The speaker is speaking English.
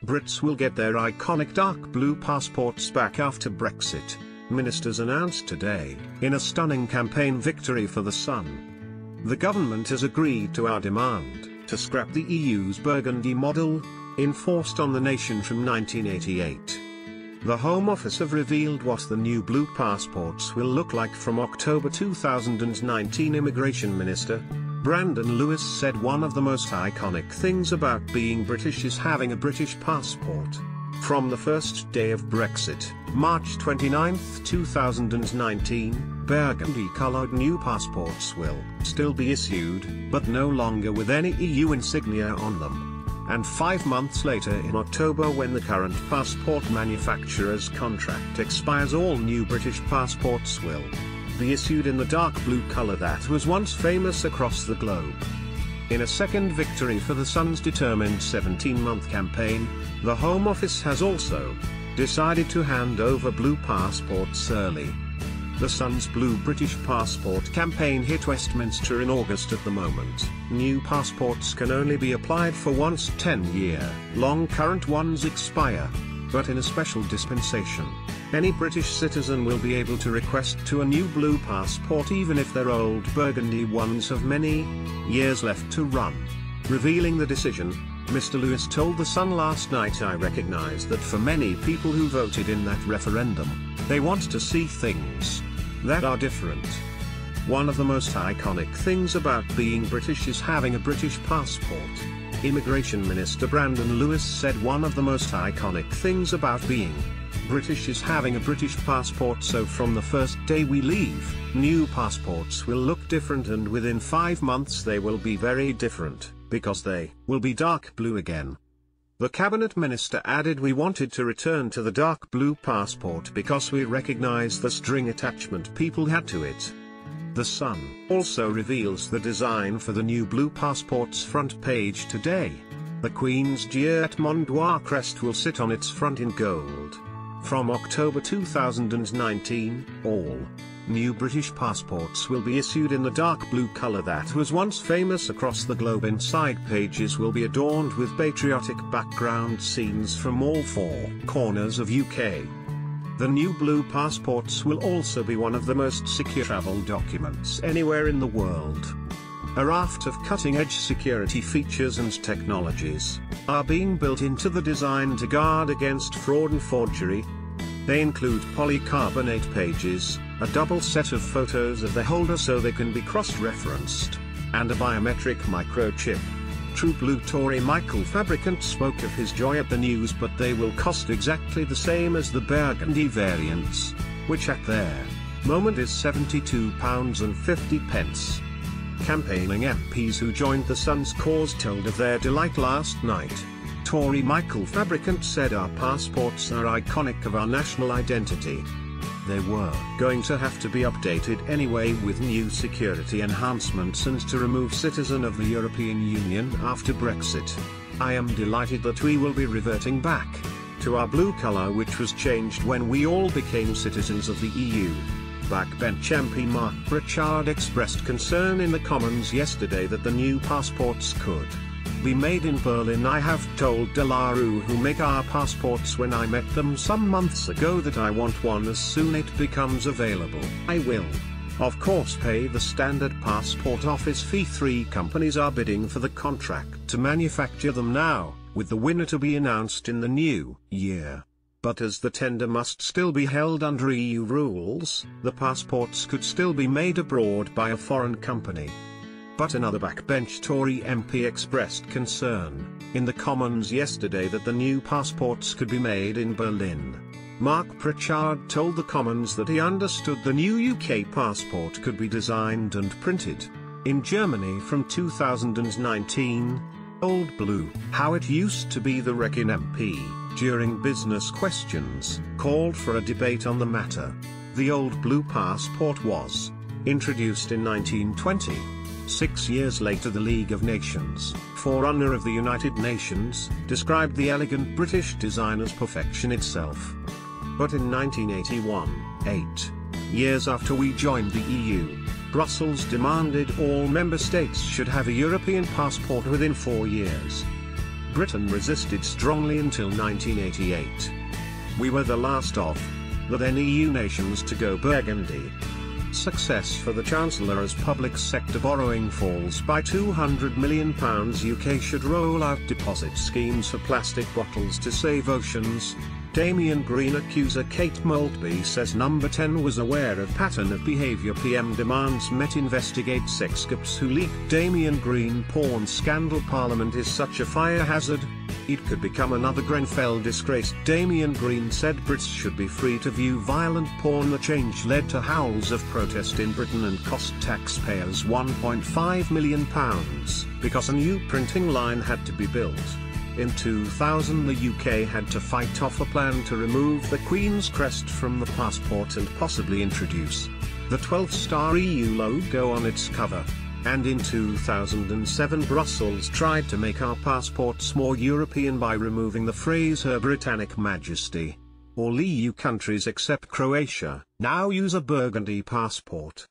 Brits will get their iconic dark blue passports back after Brexit, ministers announced today, in a stunning campaign victory for the Sun. The government has agreed to our demand, to scrap the EU's burgundy model, enforced on the nation from 1988. The Home Office have revealed what the new blue passports will look like from October 2019. Immigration Minister Brandon Lewis said one of the most iconic things about being British is having a British passport. From the first day of Brexit, March 29, 2019, burgundy-coloured new passports will still be issued, but no longer with any EU insignia on them. And 5 months later in October, when the current passport manufacturer's contract expires, all new British passports will be issued in the dark blue colour that was once famous across the globe. In a second victory for the Sun's determined 17-month campaign, the Home Office has also decided to hand over blue passports early. The Sun's Blue British Passport campaign hit Westminster in August. At the moment, new passports can only be applied for once. 10-year-long current ones expire. But in a special dispensation, any British citizen will be able to request a new blue passport even if their old burgundy ones have many years left to run. Revealing the decision, Mr. Lewis told The Sun last night, "I recognise that for many people who voted in that referendum, they want to see things that are different. One of the most iconic things about being British is having a British passport." Immigration Minister Brandon Lewis said one of the most iconic things about being British is having a British passport. So from the first day we leave, new passports will look different, and within 5 months they will be very different, because they will be dark blue again. The cabinet minister added, "We wanted to return to the dark blue passport because we recognise the string attachment people had to it." The Sun also reveals the design for the new blue passport's front page today. The Queen's Geert Mondoir crest will sit on its front in gold. From October 2019, all new British passports will be issued in the dark blue colour that was once famous across the globe. Inside pages will be adorned with patriotic background scenes from all 4 corners of UK. The new blue passports will also be one of the most secure travel documents anywhere in the world. A raft of cutting-edge security features and technologies are being built into the design to guard against fraud and forgery. They include polycarbonate pages, a double set of photos of the holder so they can be cross-referenced, and a biometric microchip. True Blue Tory Michael Fabricant spoke of his joy at the news, but they will cost exactly the same as the burgundy variants, which at their moment is £72.50. Campaigning MPs who joined the Sun's cause told of their delight last night. Tory Michael Fabricant said, "Our passports are iconic of our national identity. They were going to have to be updated anyway with new security enhancements and to remove citizen of the European Union after Brexit. I am delighted that we will be reverting back to our blue colour, which was changed when we all became citizens of the EU." Backbench MP Mark Pritchard expressed concern in the Commons yesterday that the new passports could be made in Berlin. "I have told De La Rue, who make our passports, when I met them some months ago, that I want one as soon as it becomes available. I will, of course, pay the standard passport office fee. 3 companies are bidding for the contract to manufacture them now, with the winner to be announced in the new year. But as the tender must still be held under EU rules, the passports could still be made abroad by a foreign company." But another backbench Tory MP expressed concern in the Commons yesterday that the new passports could be made in Berlin. Mark Pritchard told the Commons that he understood the new UK passport could be designed and printed in Germany from 2019. Old Blue, how it used to be. The Wrecking MP, during business questions, called for a debate on the matter. The old blue passport was introduced in 1920. 6 years later, the League of Nations, forerunner of the United Nations, described the elegant British design as perfection itself. But in 1981, 8 years after we joined the EU, Brussels demanded all member states should have a European passport within 4 years. Britain resisted strongly until 1988. We were the last of the then EU nations to go burgundy. Success for the Chancellor as public sector borrowing falls by £200 million. UK should roll out deposit schemes for plastic bottles to save oceans. Damien Green accuser Kate Maltby says Number 10 was aware of pattern of behaviour. PM demands Met investigate sexcapes who leaked Damien Green porn scandal. Parliament is such a fire hazard. It could become another Grenfell disgrace. Damien Green said Brits should be free to view violent porn. The change led to howls of protest in Britain and cost taxpayers £1.5 million, because a new printing line had to be built. In 2000 the UK had to fight off a plan to remove the Queen's crest from the passport and possibly introduce the 12-star EU logo on its cover. And in 2007 Brussels tried to make our passports more European by removing the phrase Her Britannic Majesty. All EU countries except Croatia now use a burgundy passport.